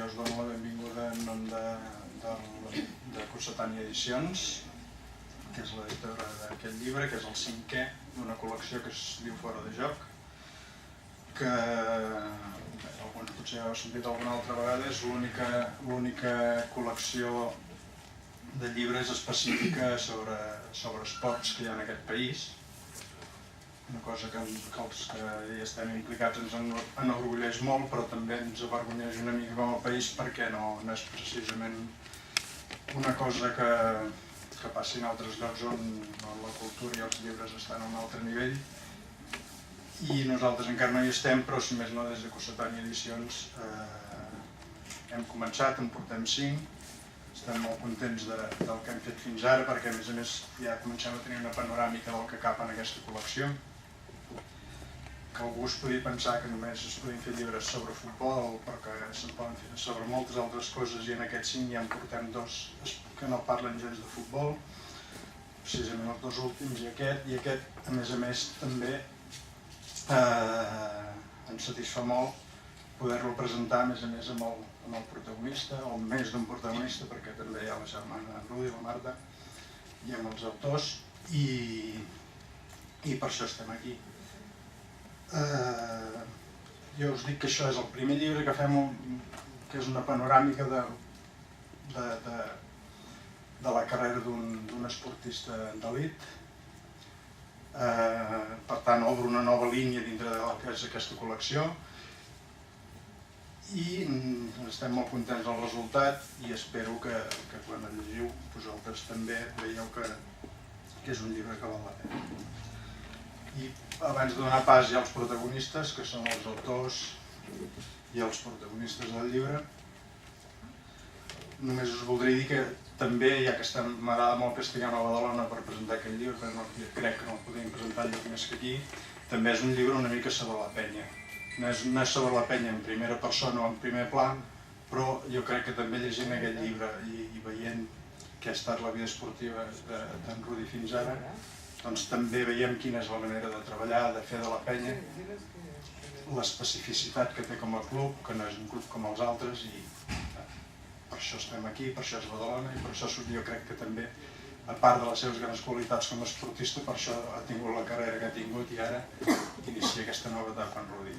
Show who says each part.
Speaker 1: us dono la benvinguda en nom de Cossetània Edicions, que és l'editora d'aquest llibre, que és el 5è d'una col·lecció que es diu Fora de Joc, que potser heu sentit alguna altra vegada, és l'única col·lecció de llibres específica sobre esports que hi ha en aquest país. Una cosa que els que hi estem implicats ens enorgulleix molt, però també ens avergonyeix una mica com a país perquè no és precisament una cosa que passi en altres llocs on la cultura i els llibres estan a un altre nivell. I nosaltres encara no hi estem, però si més no des de Cossetània Edicions hem començat, en portem 5. Estem molt contents del que hem fet fins ara perquè a més ja comencem a tenir una panoràmica del que cap en aquesta col·lecció. Que algú es podria pensar que només es podien fer llibres sobre futbol, però que se'n poden fer sobre moltes altres coses, i en aquests 5 ja en portem 2 que no parlen gens de futbol, precisament els 2 últims i aquest, a més també ens satisfà molt poder-lo presentar a més amb el protagonista, o amb més d'un protagonista, perquè també hi ha la germana Rudi, la Marta, i amb els autors, i per això estem aquí. Jo us dic que això és el primer llibre que fem, que és una panoràmica de la carrera d'un esportista d'elit. Per tant, obre una nova línia dintre de la que és aquesta col·lecció i estem molt contents del resultat i espero que quan el llegiu vosaltres també veieu que és un llibre que val la pena. I abans de donar pas ja als protagonistes, que són els autors i els protagonistes del llibre, només us voldria dir que també, ja que m'agrada molt que estiguem a Badalona per presentar aquest llibre, perquè crec que no el podíem presentar lloc més que aquí, també és un llibre una mica sobre la penya. No és sobre la penya en primera persona o en primer pla, però jo crec que també llegint aquest llibre i veient què ha estat la vida esportiva d'en Rudi fins ara, doncs també veiem quina és la manera de treballar, de fer de la penya, l'especificitat que té com a club, que no és un club com els altres, i per això estem aquí, per això és Badalona, i per això jo crec que també, a part de les seves grans qualitats com a esportista, per això ha tingut la carrera que ha tingut i ara inicia aquesta nova etapa en Rudi.